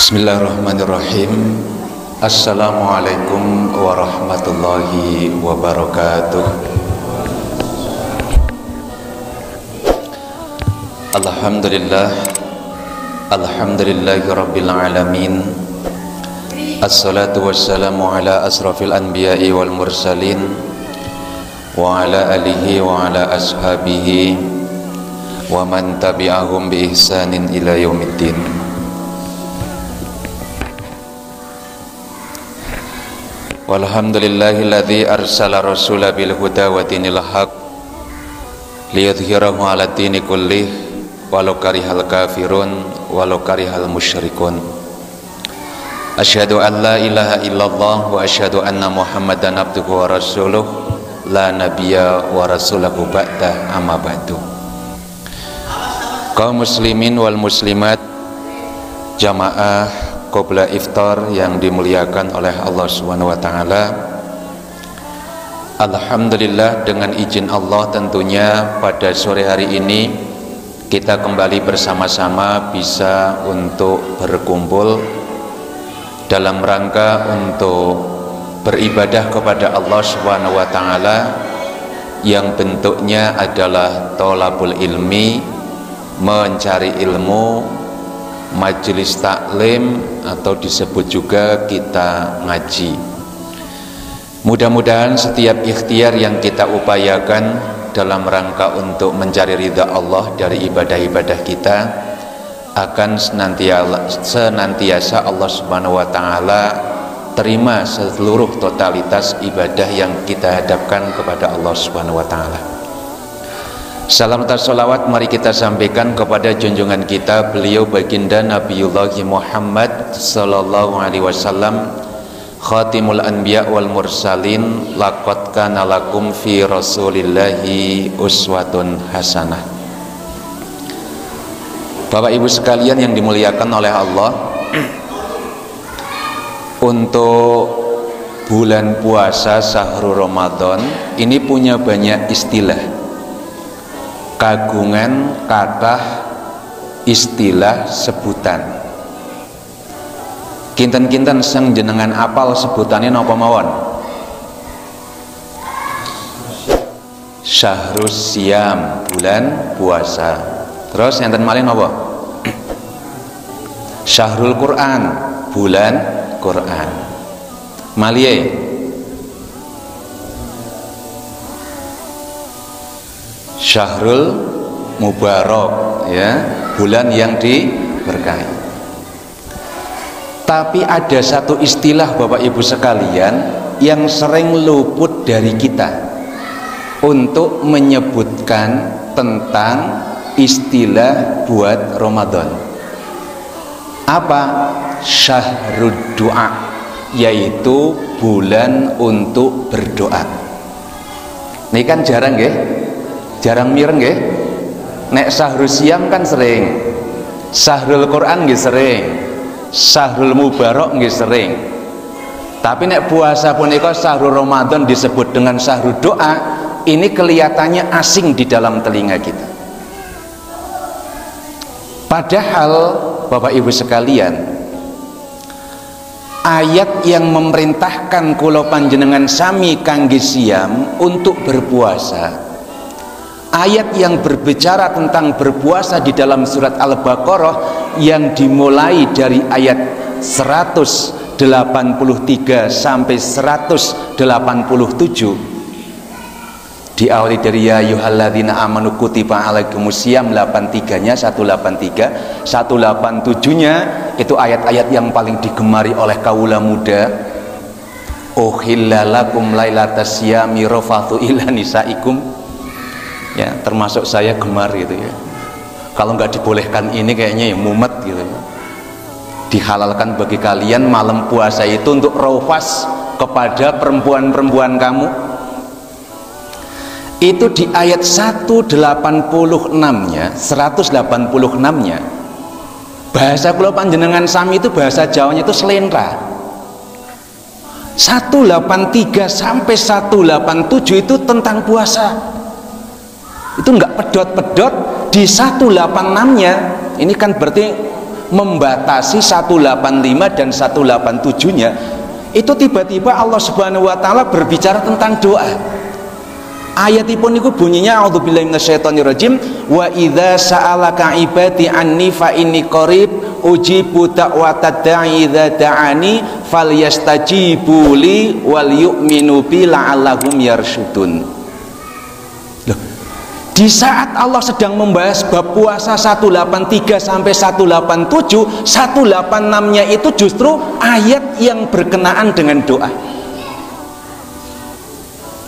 Bismillahirrahmanirrahim. Assalamualaikum warahmatullahi wabarakatuh. Alhamdulillah, alhamdulillahi rabbil alamin. Assalatu wassalamu ala asrafil anbiya'i wal mursalin wa ala alihi wa ala ashabihi wa man tabi'ahum bi ihsanin ila yaumiddin. Walhamdulillahilladzi arsala rasula bil huda wa dinil haq liyudhhirahu 'ala dini kullih walau karihal kafirun walau karihal musyrikun. Asyhadu an la ilaha illallah wa asyhadu anna Muhammadan abduhu wa rasuluh la nabiyya wa rasulahu ba'da amma ba'du. Kaum muslimin wal muslimat, jamaah qobla iftar yang dimuliakan oleh Allah Subhanahu wa taala. Alhamdulillah, dengan izin Allah tentunya pada sore hari ini kita kembali bersama-sama bisa untuk berkumpul dalam rangka untuk beribadah kepada Allah Subhanahu wa taala yang bentuknya adalah thalabul ilmi, mencari ilmu, majelis taklim atau disebut juga kita ngaji. Mudah-mudahan setiap ikhtiar yang kita upayakan dalam rangka untuk mencari ridha Allah dari ibadah-ibadah kita akan senantiasa Allah Subhanahu wa taala terima seluruh totalitas ibadah yang kita hadapkan kepada Allah Subhanahu wa taala. Salam dan salawat mari kita sampaikan kepada junjungan kita, beliau baginda Nabiullah Muhammad sallallahu alaihi wasallam, khatimul anbiya wal mursalin, laqad kana lakum fi rasulillahi uswatun hasanah. Bapak Ibu sekalian yang dimuliakan oleh Allah, untuk bulan puasa syahrul Ramadan ini punya banyak istilah, kagungan kathah istilah sebutan. Kinten-kinten sang jenengan apal sebutannya napa mawon? Syahrus Siam, bulan puasa. Terus enten malih napa? Syahrul Quran, bulan Quran. Malihe Syahrul Mubarak, ya, bulan yang diberkahi. Tapi ada satu istilah Bapak Ibu sekalian yang sering luput dari kita untuk menyebutkan tentang istilah buat Ramadan. Apa? Syahrud doa, yaitu bulan untuk berdoa. Ini kan jarang nggih? Jarang mireng nggih? Nek Syahrul Siam kan sering, Syahrul Quran nggih sering, Syahrul Mubarak nggih sering. Tapi nek puasa punika Syahrul Ramadan disebut dengan Syahrul Doa, ini kelihatannya asing di dalam telinga kita. Padahal Bapak Ibu sekalian, ayat yang memerintahkan kula panjenengan sami kangge siam untuk berpuasa, ayat yang berbicara tentang berpuasa di dalam surat Al-Baqarah yang dimulai dari ayat 183 sampai 187, diawali dari ya ayyuhalladzina amanu kutiba alaikumusiyam, 83-nya 183, 187-nya itu ayat-ayat yang paling digemari oleh kaula muda. Uhilla lakum lailatas siyami rafathu ila nisaikum, ya, termasuk saya gemar gitu ya. Kalau nggak dibolehkan ini kayaknya ya mumet gitu ya. Dihalalkan bagi kalian malam puasa itu untuk raufas kepada perempuan-perempuan kamu. Itu di ayat 186-nya, 186-nya bahasa kula panjenengan sami itu bahasa Jawanya itu selendra. 183 sampai 187 itu tentang puasa. Itu enggak pedot-pedot. Di 186-nya ini kan berarti membatasi 185 dan 187-nya, itu tiba-tiba Allah Subhanahu wa taala berbicara tentang doa. Ayatipun itu bunyinya a'udzubillahi minasyaitonirrajim, wa idza sa'alaka ibadi anni fa inni qarib ujibu da'watad da'i idza da'ani falyastajibu li wal yu'minu bi la'allahum yarsyudun. Di saat Allah sedang membahas bab puasa 183 sampai 187, 186-nya itu justru ayat yang berkenaan dengan doa.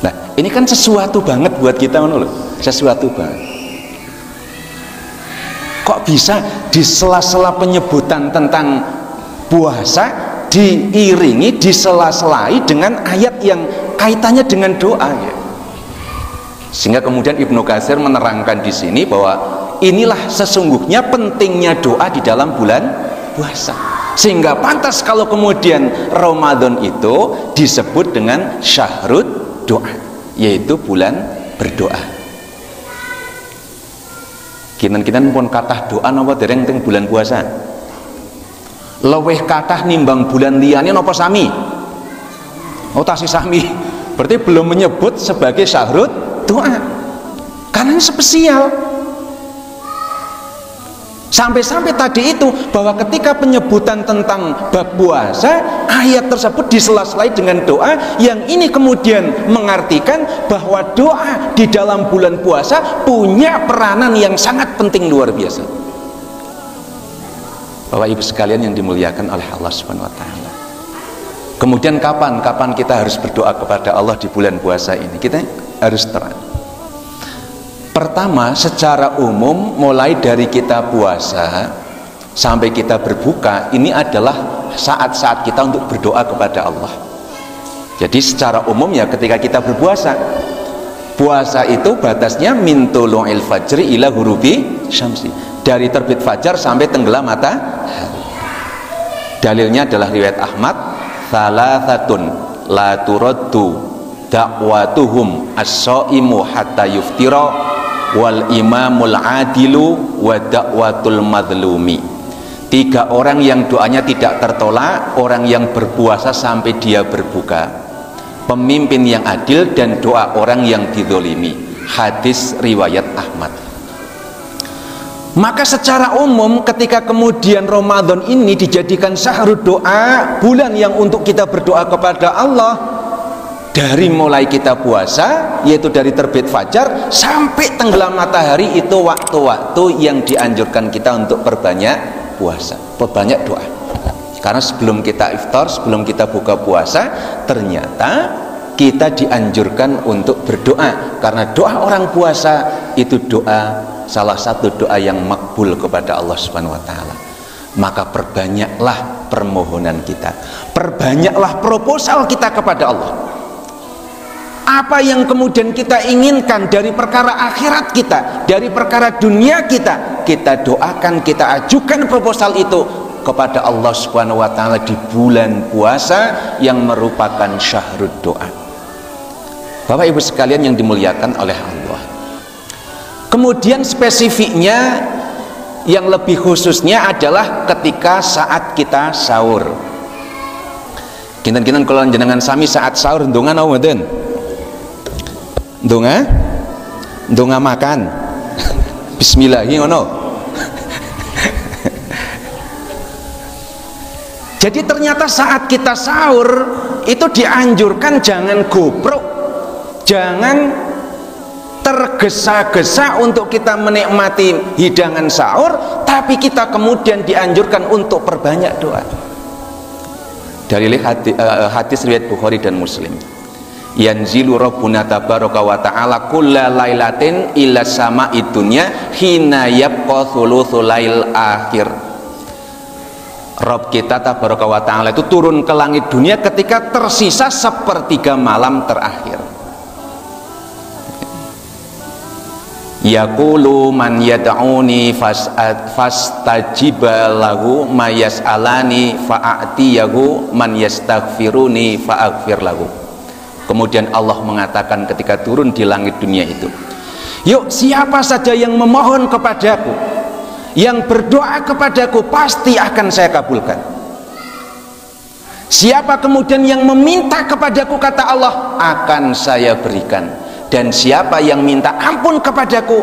Nah, ini kan sesuatu banget buat kita, sesuatu banget. Kok bisa di sela-sela penyebutan tentang puasa diiringi, disela-selai dengan ayat yang kaitannya dengan doa ya? Sehingga kemudian Ibnu Katsir menerangkan di sini bahwa inilah sesungguhnya pentingnya doa di dalam bulan puasa. Sehingga pantas kalau kemudian Ramadan itu disebut dengan syahrud doa, yaitu bulan berdoa. Kinan-kinan pun kathah doa napa dereng teng bulan puasa? Luwih kathah nimbang bulan liyane napa sami? Oh tasih sami. Berarti belum menyebut sebagai syahrud doa, karena ini spesial. Sampai-sampai tadi itu bahwa ketika penyebutan tentang bab puasa, ayat tersebut disela-selai dengan doa, yang ini kemudian mengartikan bahwa doa di dalam bulan puasa punya peranan yang sangat penting luar biasa. Bapak Ibu sekalian yang dimuliakan oleh Allah Subhanahu wa taala. Kemudian kapan kita harus berdoa kepada Allah di bulan puasa ini? Kita harus terang. Pertama, secara umum mulai dari kita puasa sampai kita berbuka, ini adalah saat-saat kita untuk berdoa kepada Allah. Jadi secara umum ya ketika kita berpuasa, puasa itu batasnya min tulu'il fajri ila ghurubi syamsi, dari terbit fajar sampai tenggelam matahari. Dalilnya adalah riwayat Ahmad, thalathatun la turaddu da'watuhum as-shaimu hatta yuftira wal imamul adilu wa da'watul madlumi. 3 orang yang doanya tidak tertolak, orang yang berpuasa sampai dia berbuka, pemimpin yang adil, dan doa orang yang dizolimi. Hadis riwayat Ahmad. Maka secara umum ketika kemudian Ramadan ini dijadikan syahrul doa, bulan yang untuk kita berdoa kepada Allah, dari mulai kita puasa, yaitu dari terbit fajar sampai tenggelam matahari, itu waktu-waktu yang dianjurkan kita untuk perbanyak puasa, perbanyak doa. Karena sebelum kita iftar, sebelum kita buka puasa, ternyata kita dianjurkan untuk berdoa, karena doa orang puasa itu doa, salah satu doa yang makbul kepada Allah Subhanahu wa taala. Maka perbanyaklah permohonan kita, perbanyaklah proposal kita kepada Allah. Apa yang kemudian kita inginkan dari perkara akhirat kita, dari perkara dunia kita, kita doakan, kita ajukan proposal itu kepada Allah Subhanahu wa taala di bulan puasa yang merupakan syahrul doa. Bapak Ibu sekalian yang dimuliakan oleh Allah. Kemudian spesifiknya yang lebih khususnya adalah ketika saat kita sahur. Kinten-kinten kalau jenengan sami saat sahur ndonga napa mboten? Ndonga makan. Bismillah ngono. Jadi ternyata saat kita sahur itu dianjurkan jangan goprok, jangan tergesa-gesa untuk kita menikmati hidangan sahur, tapi kita kemudian dianjurkan untuk perbanyak doa. Dari hadis riwayat Bukhari dan Muslim, yanzilu rabbuna tabaraka wa ta'ala kulla lailatin ila sama'id dunya hina yabqa thuluthul lail akhir. Rabb kita tabaraka wa ta'ala itu turun ke langit dunia ketika tersisa sepertiga malam terakhir. Yaqulu man yad'uni fastajiba lahu mayas'alani fa'atiyahu man yastaghfiruni fa'aghfir lahu. Kemudian Allah mengatakan ketika turun di langit dunia itu, yuk siapa saja yang memohon kepadaku, yang berdoa kepadaku pasti akan saya kabulkan. Siapa kemudian yang meminta kepadaku, kata Allah, akan saya berikan. Dan siapa yang minta ampun kepadaku,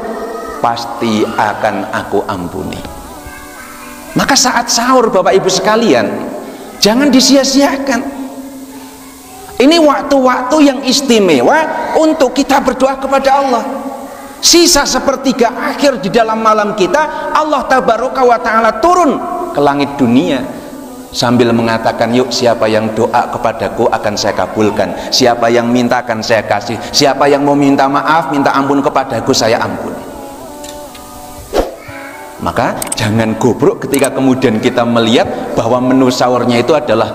pasti akan aku ampuni. Maka saat sahur Bapak Ibu sekalian, jangan disia-siakan. Ini waktu-waktu yang istimewa untuk kita berdoa kepada Allah. Sisa sepertiga akhir di dalam malam kita, Allah tabaraka wa ta'ala turun ke langit dunia sambil mengatakan, yuk siapa yang doa kepadaku akan saya kabulkan, siapa yang minta akan saya kasih, siapa yang mau minta maaf, minta ampun kepadaku, saya ampuni. Maka jangan gobrok ketika kemudian kita melihat bahwa menu sahurnya itu adalah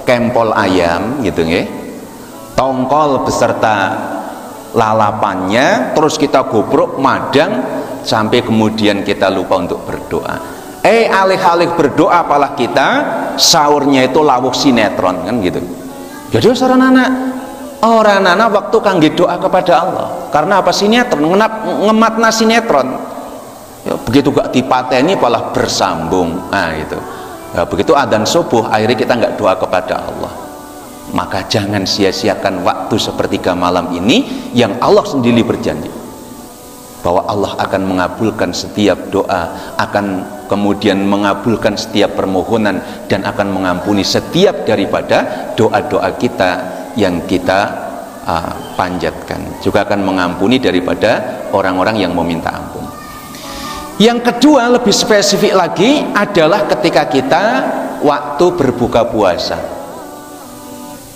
kempol ayam gitu nggih, tongkol beserta lalapannya, terus kita gobrok madang sampai kemudian kita lupa untuk berdoa. Alih-alih berdoa malah kita sahurnya itu lawuh sinetron kan gitu. Jadi orang anak waktu kangge doa kepada Allah. Karena apa? Sinetron, ngematna sinetron. Ya, begitu gak dipateni malah bersambung. Nah gitu. Ya, begitu adzan subuh akhirnya kita nggak doa kepada Allah. Maka jangan sia-siakan waktu sepertiga malam ini yang Allah sendiri berjanji bahwa Allah akan mengabulkan setiap doa, akan kemudian mengabulkan setiap permohonan, dan akan mengampuni setiap daripada doa-doa kita yang kita panjatkan, juga akan mengampuni daripada orang-orang yang meminta ampun. Yang kedua, lebih spesifik lagi adalah ketika kita waktu berbuka puasa.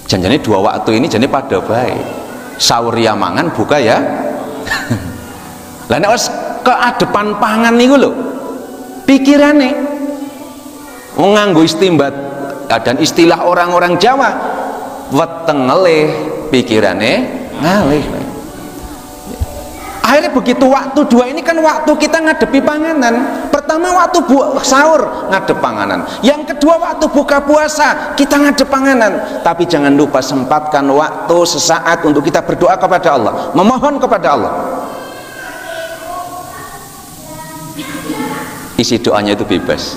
Janjane dua waktu ini jadi pada baik, sahur ya mangan, buka ya lah nek wis keadepan pangan niku lho pikirane nganggo istimbat, dan istilah orang-orang Jawa weteng ngelih pikirane ngalih. Akhirnya begitu waktu dua ini kan waktu kita ngadepi panganan. Pertama waktu sahur ngadep panganan, yang kedua waktu buka puasa kita ngadep panganan. Tapi jangan lupa sempatkan waktu sesaat untuk kita berdoa kepada Allah, memohon kepada Allah. Isi doanya itu bebas.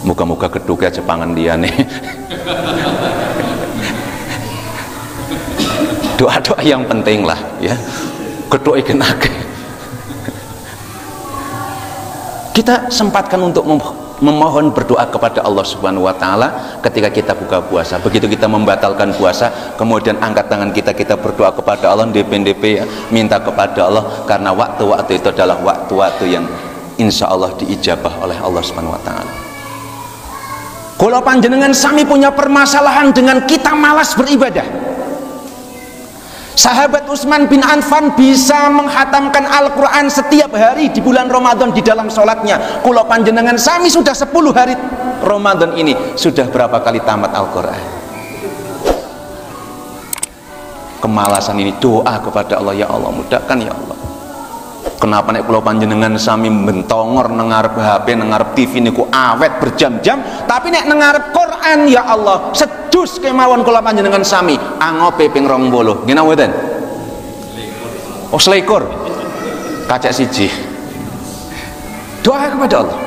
Muka-muka geduk aja pangan dia nih. Doa-doa yang penting lah ya, geduk ikenake. Kita sempatkan untuk memohon berdoa kepada Allah Subhanahu wa taala ketika kita buka puasa. Begitu kita membatalkan puasa, kemudian angkat tangan kita berdoa kepada Allah, DP ya, minta kepada Allah, karena waktu-waktu itu adalah waktu-waktu yang insya Allah diijabah oleh Allah Subhanahu wa taala. Kalau panjenengan sami punya permasalahan dengan kita malas beribadah, sahabat Utsman bin Affan bisa menghatamkan Al-Quran setiap hari di bulan Ramadan di dalam sholatnya. Kulo panjenengan sami sudah 10 hari Ramadan ini sudah berapa kali tamat Al-Quran? Kemalasan ini doa kepada Allah, ya Allah mudahkan ya Allah. Kenapa nek kulo panjenengan sami bentongor nengarep HP, nengarep TV niku awet berjam-jam, tapi nek nengarep Quran ya Allah sedus kemawon kula panjenengan sami angope ping 20. Nggih mboten? Oh selikur. Kacek siji. Doa kepada Allah.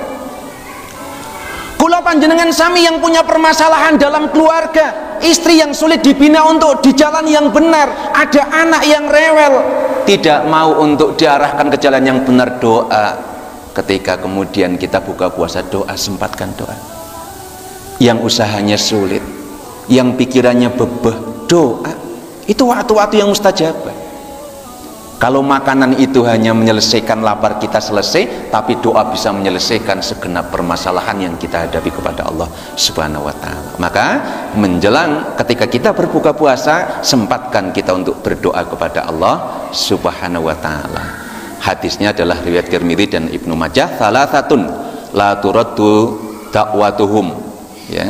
Kula panjenengan sami yang punya permasalahan dalam keluarga, istri yang sulit dibina untuk di jalan yang benar, ada anak yang rewel, tidak mau untuk diarahkan ke jalan yang benar, doa. Ketika kemudian kita buka puasa, doa, sempatkan doa. Yang usahanya sulit, yang pikirannya bebeh, doa. Itu waktu-waktu yang mustajabah. Kalau makanan itu hanya menyelesaikan lapar kita selesai, tapi doa bisa menyelesaikan segenap permasalahan yang kita hadapi kepada Allah Subhanahu wa taala. Maka menjelang ketika kita berbuka puasa, sempatkan kita untuk berdoa kepada Allah Subhanahu wa taala. Hadisnya adalah riwayat Tirmidzi dan Ibnu Majah, salasatun la turaddu da'watuhum, ya.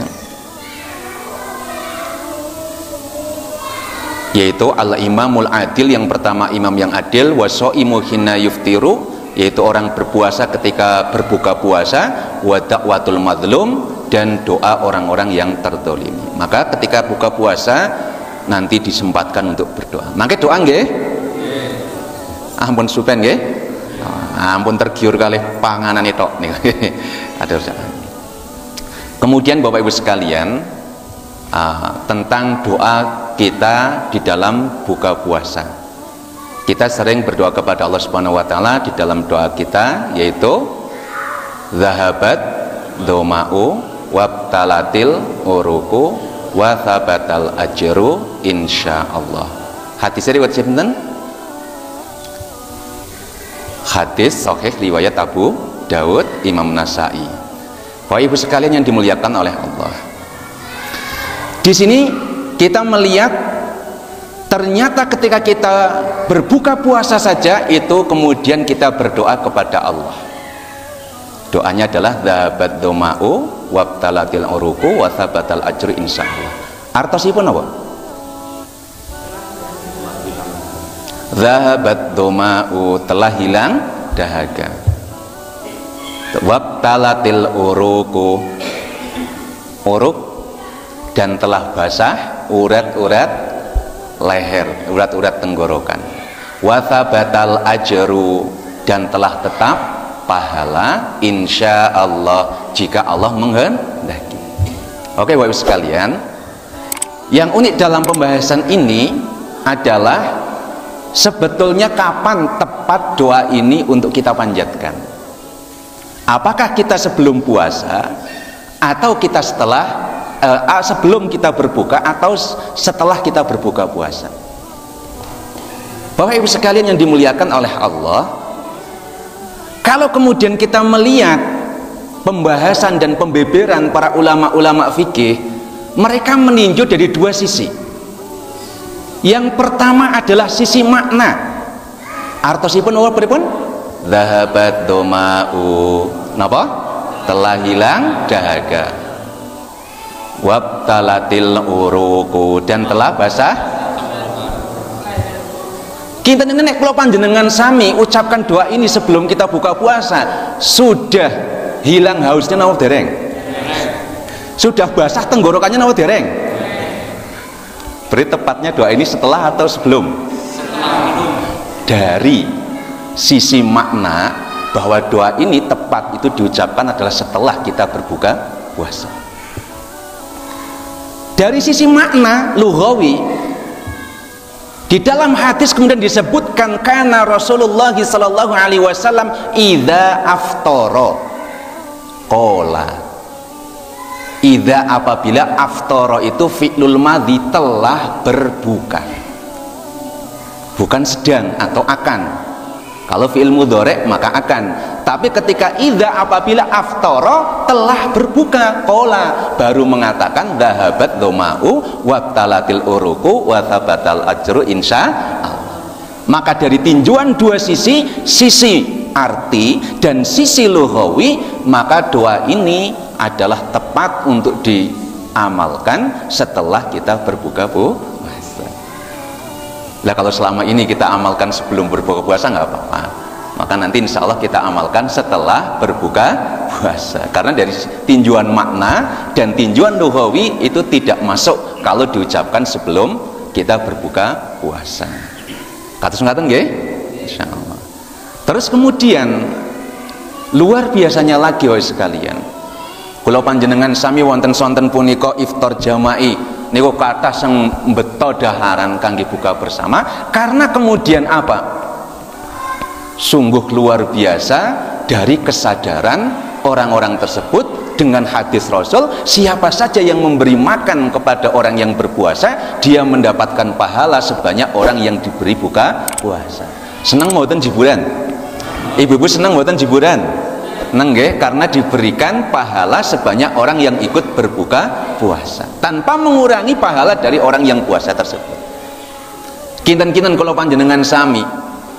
Yaitu al-imamul adil, yang pertama imam yang adil, wasaimu hina yuftiru, yaitu orang berpuasa ketika berbuka puasa, wa da'watul madlum, dan doa orang-orang yang terdolimi. Maka ketika buka puasa nanti disempatkan untuk berdoa. Maka doa nggih? Ampun supen nggih? ampun tergiur kali panganan itu nih. Ada kemudian Bapak Ibu sekalian, tentang doa kita di dalam buka puasa. Kita sering berdoa kepada Allah Subhanahu wa taala di dalam doa kita, yaitu zahabat dhama'u wabtalatil uruku wa thabatal ajru insyaallah. Hadis riwayat sinten? Hadis sahih riwayat Abu Daud, Imam Nasai. Bapak Ibu sekalian yang dimuliakan oleh Allah. Di sini kita melihat ternyata ketika kita berbuka puasa saja itu kemudian kita berdoa kepada Allah. Doanya adalah dzahabat dhama'u wabtalatil uruku wa thabatal ajru insyaallah. Artosipun apa? Dzahabat dhama'u, telah hilang dahaga. Wabtalatil uruku, uruk dan telah basah urat-urat leher, urat-urat tenggorokan. Wa thabatal ajru, dan telah tetap pahala insyaallah jika Allah menghendaki. Oke Bapak Ibu sekalian, yang unik dalam pembahasan ini adalah sebetulnya kapan tepat doa ini untuk kita panjatkan. Apakah kita sebelum puasa atau kita setelah sebelum kita berbuka atau setelah kita berbuka puasa? Bapak Ibu sekalian yang dimuliakan oleh Allah, kalau kemudian kita melihat pembahasan dan pembeberan para ulama-ulama fikih, mereka meninjau dari dua sisi. Yang pertama adalah sisi makna. Artosipun apa pripun? Dzahabat dhama'u, napa? Telah hilang dahaga. Wabtalatil uruku, dan telah basah. Kita nenek kula panjenengan sami ucapkan doa ini sebelum kita buka puasa, sudah hilang hausnya napa dereng? Sudah basah tenggorokannya napa dereng? Beri tepatnya doa ini setelah atau sebelum? Dari sisi makna bahwa doa ini tepat itu diucapkan adalah setelah kita berbuka puasa. Dari sisi makna lughawi, di dalam hadis kemudian disebutkan kana Rasulullah sallallahu alaihi wasallam idza aftara qala. Idza, apabila aftara itu fi'lul madhi, telah berbuka, bukan sedang atau akan. Kalau fi'il mudhari maka akan, tapi ketika idza, apabila aftara, telah berbuka, qala, baru mengatakan dzahabat dhama'u wabtalatil uruku wa thabatal ajru insyaallah. Maka dari tinjauan dua sisi, sisi arti dan sisi lughawi, maka doa ini adalah tepat untuk diamalkan setelah kita berbuka puasa. Lah kalau selama ini kita amalkan sebelum berbuka puasa nggak apa-apa, maka nanti insya Allah kita amalkan setelah berbuka puasa, karena dari tinjauan makna dan tinjauan lughawi itu tidak masuk kalau diucapkan sebelum kita berbuka puasa. Kados ngaten nggih? Insyaallah. Terus kemudian luar biasanya lagi sekalian, kula panjenengan sami wonten sonten punika iftar jama'i niku kathah sing mbeta daharan kangge buka bersama, karena kemudian apa? Sungguh luar biasa dari kesadaran orang-orang tersebut dengan hadis Rasul, siapa saja yang memberi makan kepada orang yang berpuasa, dia mendapatkan pahala sebanyak orang yang diberi buka puasa. Senang mboten jiburan? Ibu-ibu senang mboten jiburan? Nggih, karena diberikan pahala sebanyak orang yang ikut berbuka puasa tanpa mengurangi pahala dari orang yang puasa tersebut. Kinten-kinten kalau panjenengan sami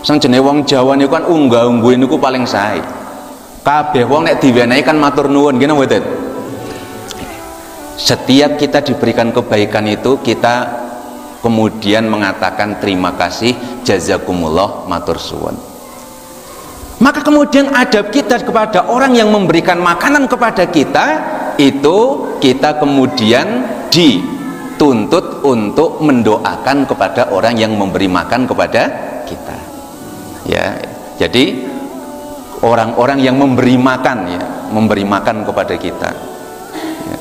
sang jenenge wong Jawa niku kan unggah-ungguh niku paling sae. Kabeh wong nek diwenehi kan matur nuwun, nggih mboten? Setiap kita diberikan kebaikan itu kita kemudian mengatakan terima kasih, jazakumullah, matur suwun. Maka kemudian adab kita kepada orang yang memberikan makanan kepada kita itu, kita kemudian dituntut untuk mendoakan kepada orang yang memberi makan kepada kita. Ya, jadi orang-orang yang memberi makan, ya, memberi makan kepada kita, ya,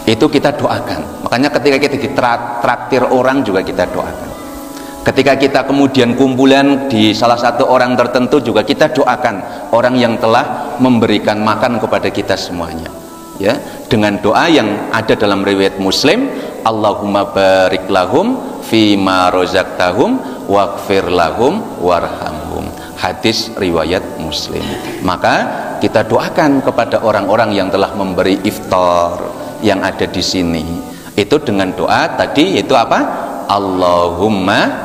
itu kita doakan. Makanya ketika kita ditraktir orang juga kita doakan. Ketika kita kemudian kumpulan di salah satu orang tertentu juga kita doakan orang yang telah memberikan makan kepada kita semuanya, ya, dengan doa yang ada dalam riwayat Muslim, Allahumma barik lahum fima rozaqtahum waghfir lahum warhamhum. Hadis riwayat Muslim. Maka kita doakan kepada orang-orang yang telah memberi iftar yang ada di sini. Itu dengan doa tadi, yaitu apa? Allahumma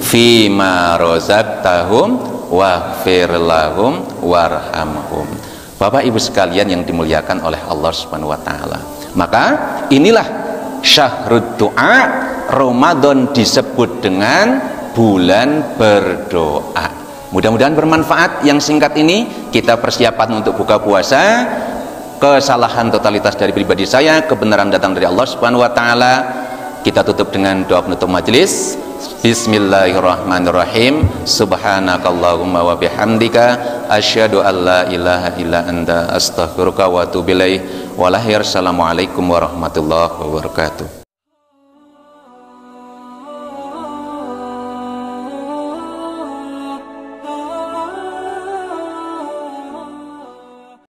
fima rozaqtahum waghfir lahum warhamhum. Bapak Ibu sekalian yang dimuliakan oleh Allah Subhanahu wa taala. Maka inilah syahrud doa. Ramadan disebut dengan bulan berdoa. Mudah-mudahan bermanfaat. Yang singkat ini kita persiapan untuk buka puasa. Kesalahan totalitas dari pribadi saya, kebenaran datang dari Allah Subhanahu wa taala. Kita tutup dengan doa penutup majelis. Bismillahirrahmanirrahim. Subhanakallahumma wa bihamdika asyhadu an la ilaha illa anta astaghfiruka wa atubu ilaik. Assalamualaikum warahmatullahi wabarakatuh.